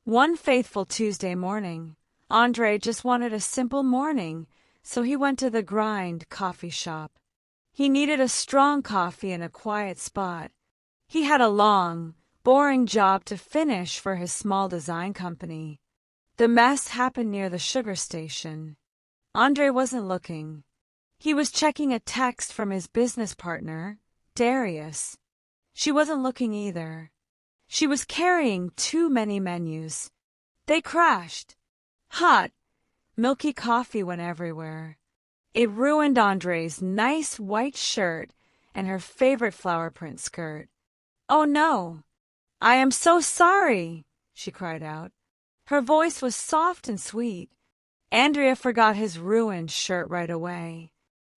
One faithful Tuesday morning, Andre just wanted a simple morning, so he went to the Grind coffee shop. He needed a strong coffee in a quiet spot. He had a long, boring job to finish for his small design company. The mess happened near the sugar station. Andre wasn't looking. He was checking a text from his business partner, Darius. She wasn't looking either. She was carrying too many menus. They crashed. Hot, milky coffee went everywhere. It ruined Andre's nice white shirt and her favorite flower print skirt. "Oh no! I am so sorry!" she cried out. Her voice was soft and sweet. Andrea forgot his ruined shirt right away.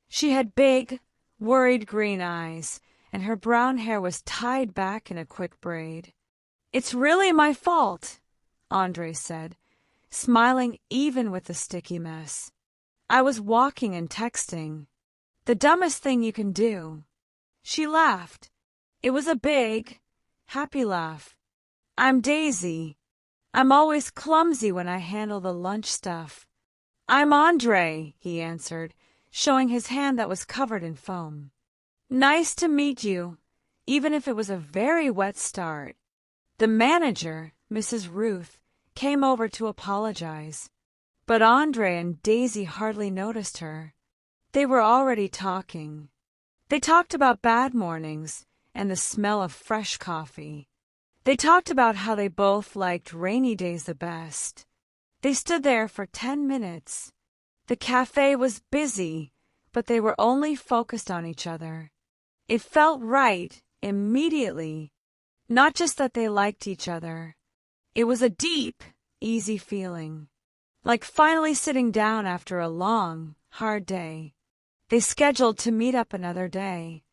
She had big, worried green eyes, and her brown hair was tied back in a quick braid. "It's really my fault," Andre said, smiling even with the sticky mess. "I was walking and texting. The dumbest thing you can do." She laughed. It was a big, happy laugh. "I'm Daisy. I'm always clumsy when I handle the lunch stuff." "I'm Andre," he answered, showing his hand that was covered in foam. "Nice to meet you, even if it was a very wet start." The manager, Mrs. Ruth, came over to apologize. But Andre and Daisy hardly noticed her. They were already talking. They talked about bad mornings and the smell of fresh coffee. They talked about how they both liked rainy days the best. They stood there for 10 minutes. The cafe was busy, but they were only focused on each other. It felt right immediately. Not just that they liked each other. It was a deep, easy feeling. Like finally sitting down after a long, hard day. They scheduled to meet up another day.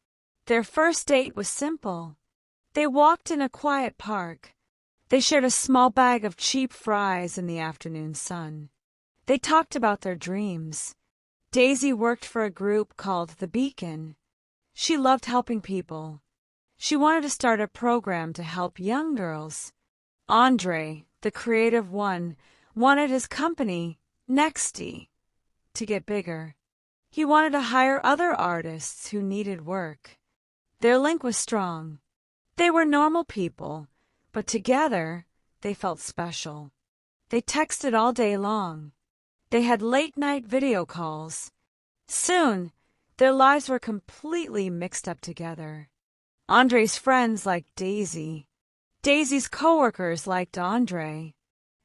Their first date was simple. They walked in a quiet park. They shared a small bag of cheap fries in the afternoon sun. They talked about their dreams. Daisy worked for a group called The Beacon. She loved helping people. She wanted to start a program to help young girls. Andre, the creative one, wanted his company, Nexty, to get bigger. He wanted to hire other artists who needed work. Their link was strong. They were normal people, but together they felt special. They texted all day long. They had late-night video calls. Soon, their lives were completely mixed up together. Andre's friends liked Daisy. Daisy's coworkers liked Andre.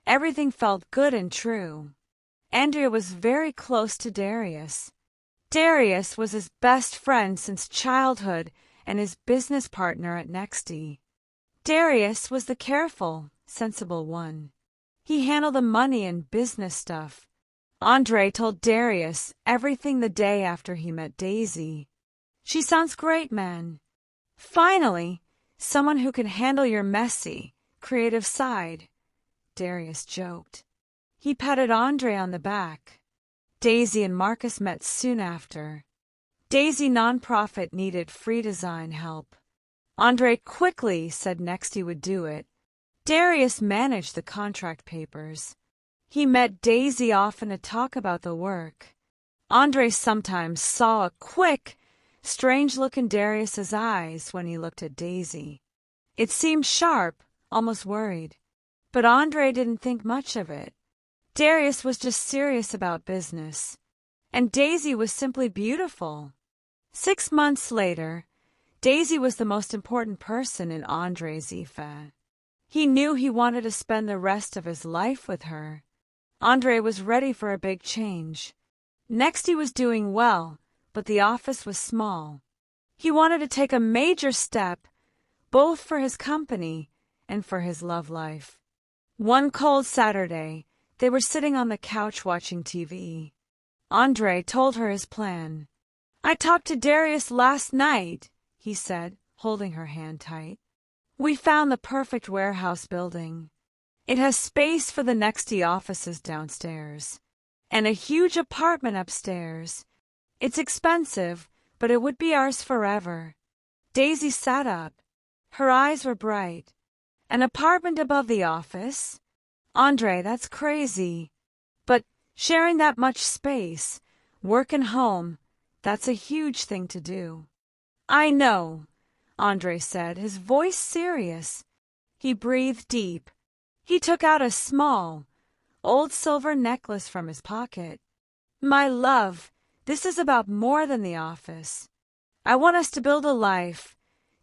Everything felt good and true. Andrea was very close to Darius. Darius was his best friend since childhood and his business partner at Nexty. Darius was the careful, sensible one. He handled the money and business stuff. Andre told Darius everything the day after he met Daisy. "She sounds great, man. Finally, someone who can handle your messy, creative side," Darius joked. He patted Andre on the back. Daisy and Marcus met soon after. Daisy nonprofit needed free design help. Andre quickly said Nexty would do it. Darius managed the contract papers. He met Daisy often to talk about the work. Andre sometimes saw a quick, strange look in Darius's eyes when he looked at Daisy. It seemed sharp, almost worried. But Andre didn't think much of it. Darius was just serious about business. And Daisy was simply beautiful. 6 months later, Daisy was the most important person in Andre's IFA. He knew he wanted to spend the rest of his life with her. Andre was ready for a big change. Next, he was doing well, but the office was small. He wanted to take a major step, both for his company and for his love life. One cold Saturday, they were sitting on the couch watching TV. Andre told her his plan. "I talked to Darius last night," he said, holding her hand tight. "We found the perfect warehouse building. It has space for the Nexty offices downstairs, and a huge apartment upstairs. It's expensive, but it would be ours forever." Daisy sat up. Her eyes were bright. "An apartment above the office? Andre, that's crazy. But sharing that much space, work and home, that's a huge thing to do. I know, Andre said, his voice serious. He breathed deep. He took out a small, old silver necklace from his pocket. My love, this is about more than the office. I want us to build a life,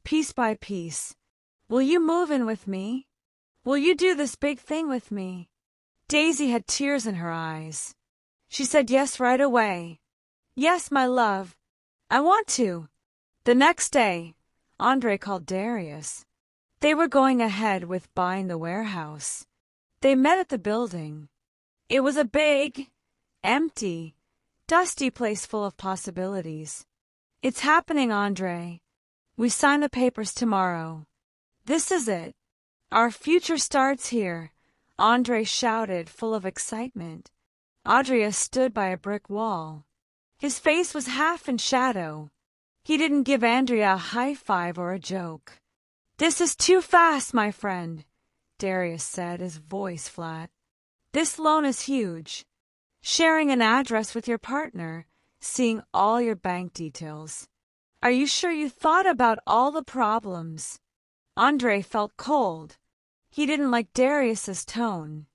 piece by piece. Will you move in with me? Will you do this big thing with me? Daisy had tears in her eyes. She said yes right away. Yes, my love. I want to. The next day, Andre called Darius. They were going ahead with buying the warehouse. They met at the building. It was a big, empty, dusty place full of possibilities. It's happening, Andre. We sign the papers tomorrow. This is it. Our future starts here, Andre shouted, full of excitement. Andrea stood by a brick wall. His face was half in shadow. He didn't give Andrea a high five or a joke. This is too fast, my friend, Darius said, his voice flat. This loan is huge. Sharing an address with your partner, seeing all your bank details. Are you sure you thought about all the problems? Andre felt cold. He didn't like Darius's tone.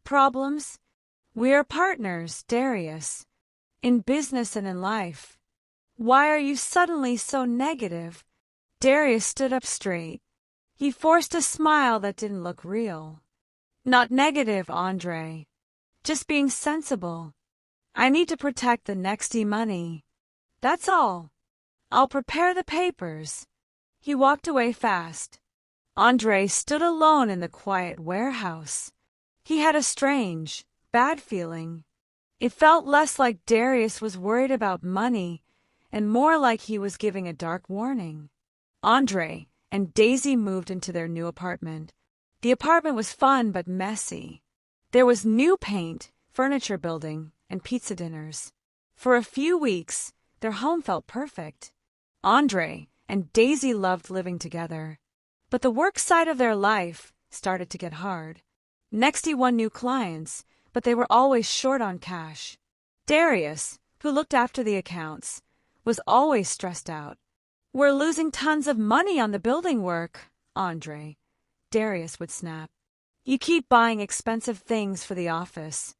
Problems? We are partners, Darius. In business and in life. Why are you suddenly so negative? Darius stood up straight. He forced a smile that didn't look real. Not negative, Andre. Just being sensible. I need to protect the Nexty money. That's all. I'll prepare the papers. He walked away fast. Andre stood alone in the quiet warehouse. He had a strange, bad feeling. It felt less like Darius was worried about money and more like he was giving a dark warning. Andre and Daisy moved into their new apartment. The apartment was fun but messy. There was new paint, furniture building, and pizza dinners. For a few weeks, their home felt perfect. Andre and Daisy loved living together. But the work side of their life started to get hard. Nexty won new clients, but they were always short on cash. Darius, who looked after the accounts, was always stressed out. We're losing tons of money on the building work, Andre, Darius would snap. You keep buying expensive things for the office.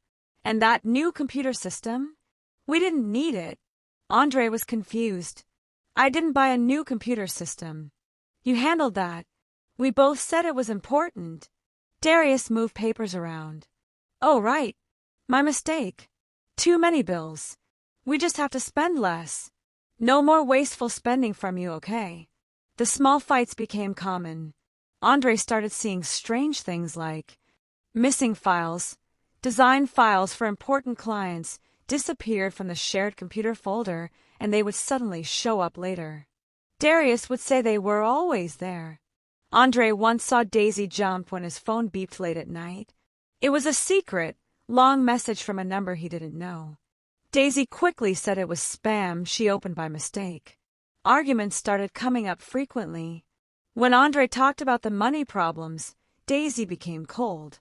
And that new computer system? We didn't need it. Andre was confused. I didn't buy a new computer system. You handled that. We both said it was important. Darius moved papers around. Oh, right. My mistake. Too many bills. We just have to spend less. No more wasteful spending from you, okay? The small fights became common. Andre started seeing strange things like missing files, design files for important clients disappeared from the shared computer folder and they would suddenly show up later. Darius would say they were always there. Andre once saw Daisy jump when his phone beeped late at night. It was a secret, long message from a number he didn't know. Daisy quickly said it was spam she opened by mistake. Arguments started coming up frequently. When Andre talked about the money problems, Daisy became cold.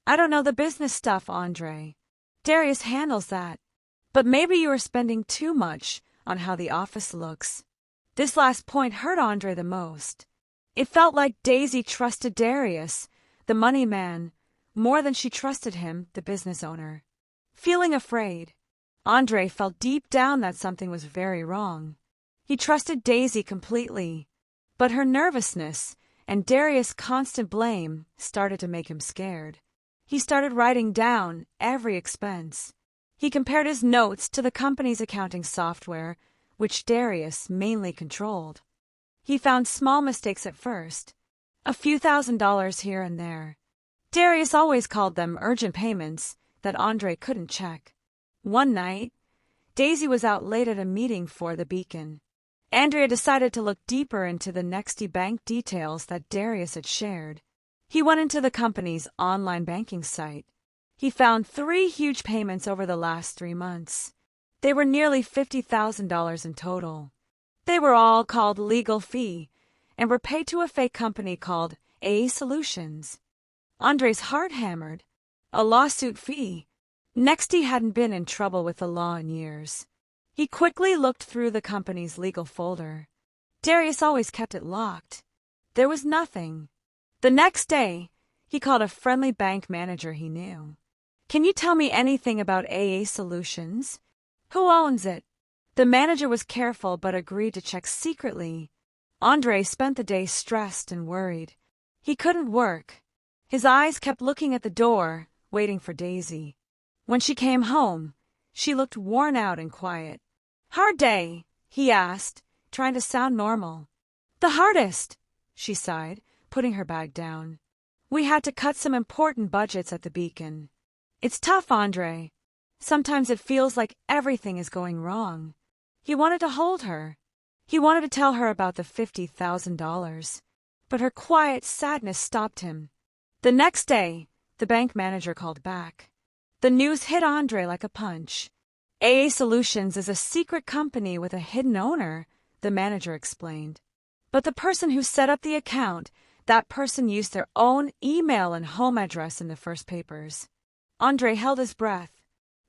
I don't know the business stuff, Andre. Darius handles that. But maybe you are spending too much on how the office looks. This last point hurt Andre the most. It felt like Daisy trusted Darius, the money man, more than she trusted him, the business owner. Feeling afraid, Andre felt deep down that something was very wrong. He trusted Daisy completely, but her nervousness and Darius' constant blame started to make him scared. He started writing down every expense. He compared his notes to the company's accounting software, which Darius mainly controlled. He found small mistakes at first, a few $1,000s here and there. Darius always called them urgent payments that Andre couldn't check. One night, Daisy was out late at a meeting for the Beacon. Andrea decided to look deeper into the Nexty bank details that Darius had shared. He went into the company's online banking site. He found 3 huge payments over the last 3 months. They were nearly $50,000 in total. They were all called legal fee and were paid to a fake company called A Solutions. Andre's heart hammered. A lawsuit fee. Nexty hadn't been in trouble with the law in years. He quickly looked through the company's legal folder. Darius always kept it locked. There was nothing. The next day, he called a friendly bank manager he knew. "Can you tell me anything about AA Solutions? Who owns it?" The manager was careful but agreed to check secretly. Andre spent the day stressed and worried. He couldn't work. His eyes kept looking at the door, waiting for Daisy. When she came home, she looked worn out and quiet. "Hard day?" he asked, trying to sound normal. "The hardest," she sighed, putting her bag down. "We had to cut some important budgets at the Beacon. It's tough, Andre. Sometimes it feels like everything is going wrong." He wanted to hold her. He wanted to tell her about the $50,000. But her quiet sadness stopped him. The next day, the bank manager called back. The news hit Andre like a punch. AA Solutions is a secret company with a hidden owner, the manager explained. But the person who set up the account, that person used their own email and home address in the first papers. Andre held his breath.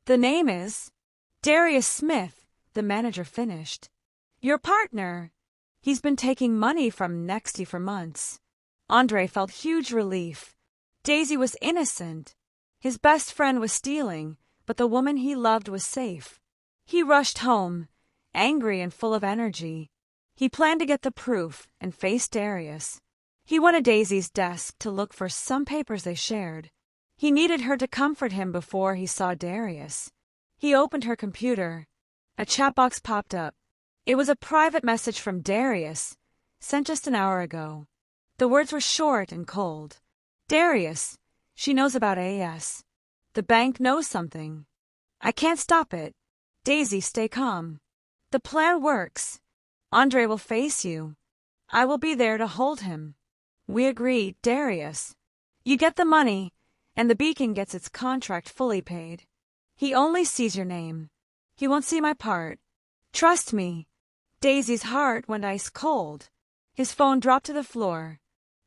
"The name is Darius Smith," the manager finished. "Your partner. He's been taking money from Nexty for months." Andre felt huge relief. Daisy was innocent. His best friend was stealing, but the woman he loved was safe. He rushed home, angry and full of energy. He planned to get the proof and face Darius. He went to Daisy's desk to look for some papers they shared. He needed her to comfort him before he saw Darius. He opened her computer. A chat box popped up. It was a private message from Darius, sent just an hour ago. The words were short and cold. "Darius, she knows about AS. The bank knows something. I can't stop it. Daisy, stay calm. The plan works. Andre will face you. I will be there to hold him. We agreed, Darius. You get the money, and the Beacon gets its contract fully paid. He only sees your name. He won't see my part. Trust me." Daisy's heart went ice cold. His phone dropped to the floor.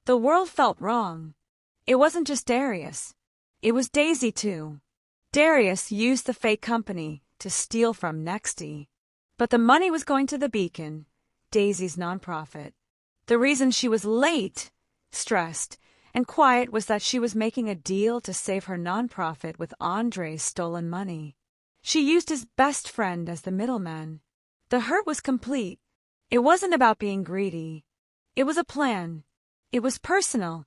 The world felt wrong. It wasn't just Darius. It was Daisy, too. Darius used the fake company to steal from Nexty. But the money was going to the Beacon, Daisy's nonprofit. The reason she was late, stressed, and quiet was that she was making a deal to save her nonprofit with Andre's stolen money. She used his best friend as the middleman. The hurt was complete. It wasn't about being greedy. It was a plan. It was personal.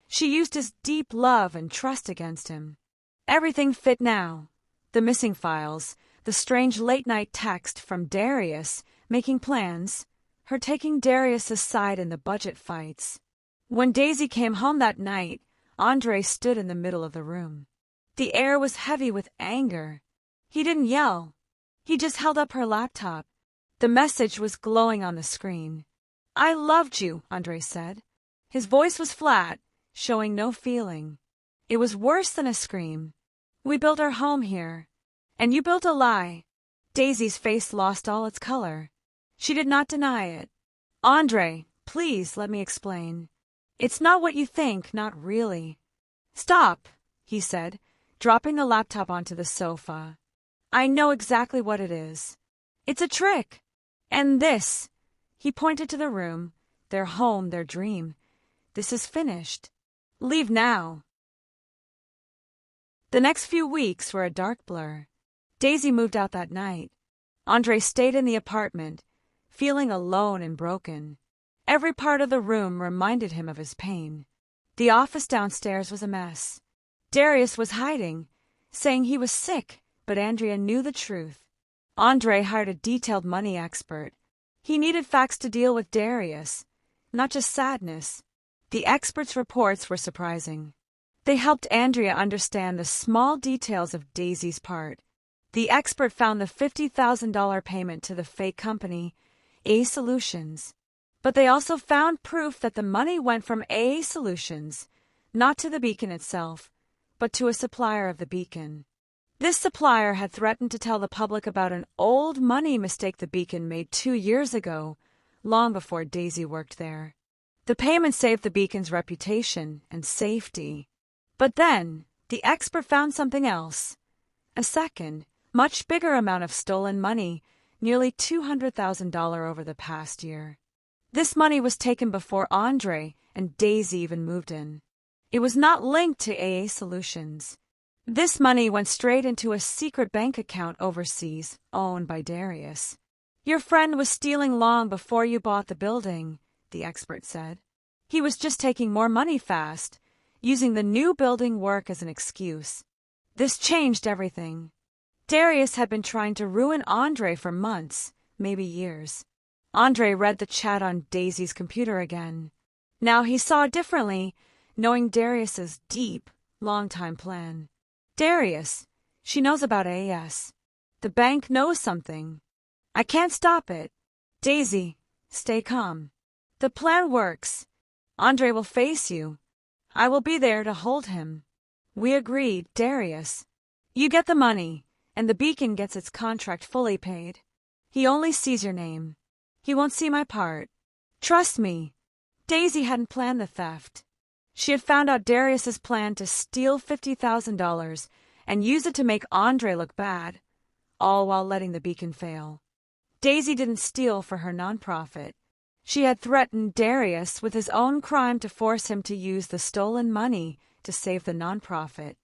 She used his deep love and trust against him. Everything fit now. The missing files, the strange late-night text from Darius making plans, her taking Darius' side in the budget fights. When Daisy came home that night, Andre stood in the middle of the room. The air was heavy with anger. He didn't yell. He just held up her laptop. The message was glowing on the screen. "I loved you," Andre said. His voice was flat, showing no feeling. It was worse than a scream. "We built our home here, and you built a lie." Daisy's face lost all its color. She did not deny it. "Andre, please let me explain. It's not what you think, not really." "Stop," he said, dropping the laptop onto the sofa. "I know exactly what it is. It's a trick. And this," he pointed to the room, their home, their dream. "This is finished. Leave now." The next few weeks were a dark blur. Daisy moved out that night. Andre stayed in the apartment, feeling alone and broken. Every part of the room reminded him of his pain. The office downstairs was a mess. Darius was hiding, saying he was sick, but Andrea knew the truth. Andre hired a detailed money expert. He needed facts to deal with Darius, not just sadness. The expert's reports were surprising. They helped Andrea understand the small details of Daisy's part. The expert found the $50,000 payment to the fake company, AA Solutions. But they also found proof that the money went from AA Solutions, not to the Beacon itself, but to a supplier of the Beacon. This supplier had threatened to tell the public about an old money mistake the Beacon made 2 years ago, long before Daisy worked there. The payment saved the Beacon's reputation and safety. But then, The expert found something else. A second, much bigger amount of stolen money, nearly $200,000 over the past year. This money was taken before Andre and Daisy even moved in. It was not linked to AA Solutions. This money went straight into a secret bank account overseas, owned by Darius. Your friend was stealing long before you bought the building, the expert said. He was just taking more money fast, using the new building work as an excuse. This changed everything. Darius had been trying to ruin Andre for months, maybe years. Andre read the chat on Daisy's computer again. Now he saw differently, knowing Darius's deep, long-time plan. Darius, she knows about AS. The bank knows something. I can't stop it. Daisy, stay calm. The plan works. Andre will face you. I will be there to hold him. We agreed, Darius. You get the money, and the beacon gets its contract fully paid. He only sees your name. He won't see my part. Trust me. Daisy hadn't planned the theft. She had found out Darius's plan to steal $50,000 and use it to make Andre look bad, all while letting the beacon fail. Daisy didn't steal for her nonprofit. She had threatened Darius with his own crime to force him to use the stolen money to save the nonprofit.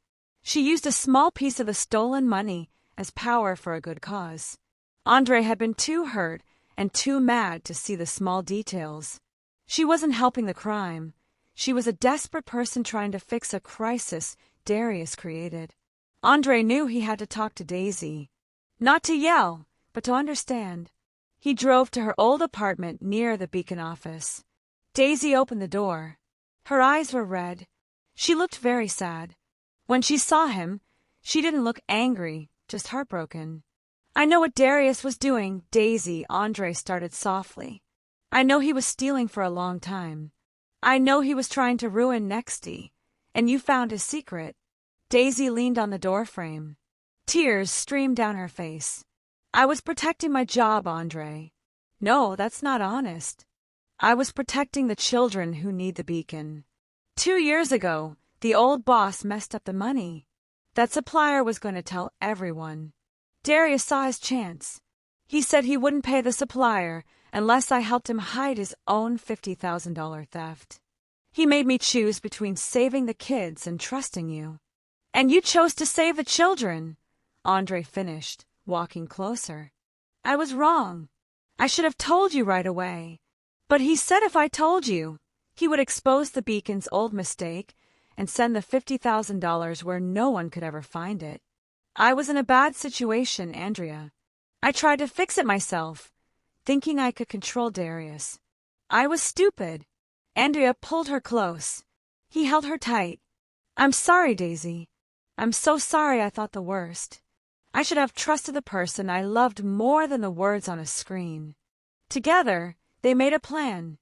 She used a small piece of the stolen money as power for a good cause. Andre had been too hurt and too mad to see the small details. She wasn't helping the crime. She was a desperate person trying to fix a crisis Darius created. Andre knew he had to talk to Daisy. Not to yell, but to understand. He drove to her old apartment near the beacon office. Daisy opened the door. Her eyes were red. She looked very sad. When she saw him, she didn't look angry, just heartbroken. I know what Darius was doing, Daisy, Andre started softly. I know he was stealing for a long time. I know he was trying to ruin Nexty, and you found his secret. Daisy leaned on the doorframe. Tears streamed down her face. I was protecting my job, Andre. No, that's not honest. I was protecting the children who need the beacon. 2 years ago, the old boss messed up the money. That supplier was going to tell everyone. Darius saw his chance. He said he wouldn't pay the supplier unless I helped him hide his own $50,000 theft. He made me choose between saving the kids and trusting you. And you chose to save the children, Andre finished, walking closer. I was wrong. I should have told you right away. But he said if I told you, he would expose the beacon's old mistake and send the $50,000 where no one could ever find it. I was in a bad situation, Andrea. I tried to fix it myself, thinking I could control Darius. I was stupid. Andrea pulled her close. He held her tight. I'm sorry, Daisy. I'm so sorry I thought the worst. I should have trusted the person I loved more than the words on a screen. Together, they made a plan.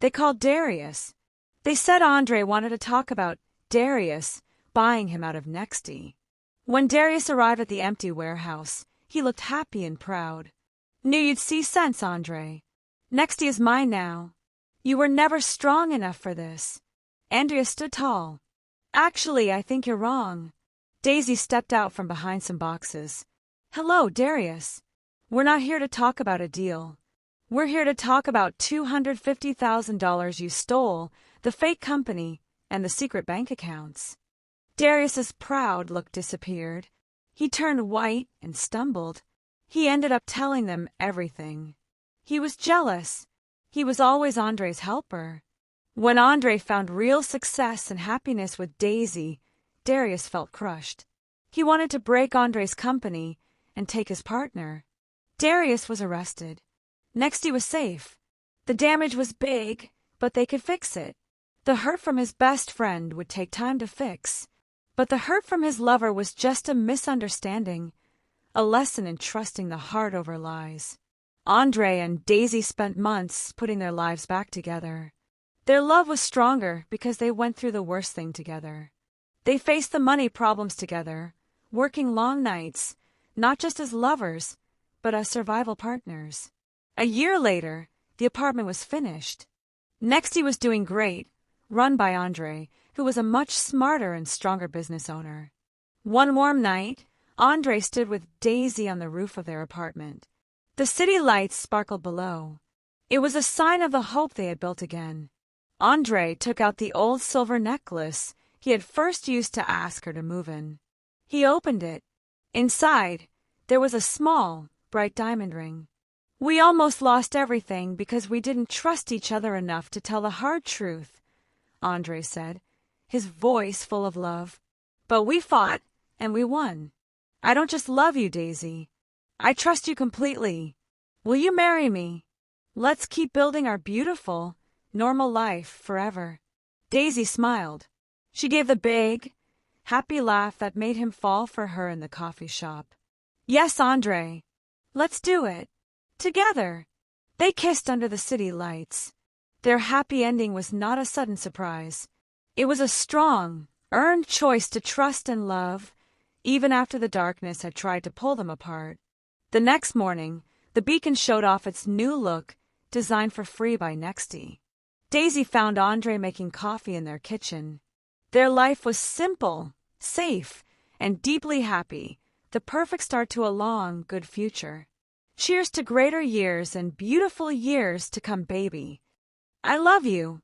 They called Darius. They said Andre wanted to talk about Darius buying him out of Nexty. When Darius arrived at the empty warehouse, he looked happy and proud. Knew you'd see sense, Andre. Nexty is mine now. You were never strong enough for this. Andrea stood tall. Actually, I think you're wrong. Daisy stepped out from behind some boxes. Hello, Darius. We're not here to talk about a deal. We're here to talk about $250,000 you stole, the fake company, and the secret bank accounts. Darius's proud look disappeared. He turned white and stumbled. He ended up telling them everything. He was jealous. He was always Andre's helper. When Andre found real success and happiness with Daisy, Darius felt crushed. He wanted to break Andre's company and take his partner. Darius was arrested. Nexty was safe. The damage was big, but they could fix it. The hurt from his best friend would take time to fix. But the hurt from his lover was just a misunderstanding, a lesson in trusting the heart over lies. Andre and Daisy spent months putting their lives back together. Their love was stronger because they went through the worst thing together. They faced the money problems together, working long nights, not just as lovers, but as survival partners. A year later, the apartment was finished. Nexty was doing great, run by Andre, who was a much smarter and stronger business owner. One warm night, Andre stood with Daisy on the roof of their apartment. The city lights sparkled below. It was a sign of the hope they had built again. Andre took out the old silver necklace he had first used to ask her to move in. He opened it. Inside, there was a small, bright diamond ring. "We almost lost everything because we didn't trust each other enough to tell the hard truth," Andre said, his voice full of love. "But we fought, and we won. I don't just love you, Daisy. I trust you completely. Will you marry me? Let's keep building our beautiful, normal life forever." Daisy smiled. She gave the big, happy laugh that made him fall for her in the coffee shop. "Yes, Andre. Let's do it. Together." They kissed under the city lights. Their happy ending was not a sudden surprise. It was a strong, earned choice to trust and love, even after the darkness had tried to pull them apart. The next morning, the beacon showed off its new look, designed for free by Nexty. Daisy found Andre making coffee in their kitchen. Their life was simple, safe, and deeply happy, the perfect start to a long, good future. Cheers to greater years and beautiful years to come, baby. I love you.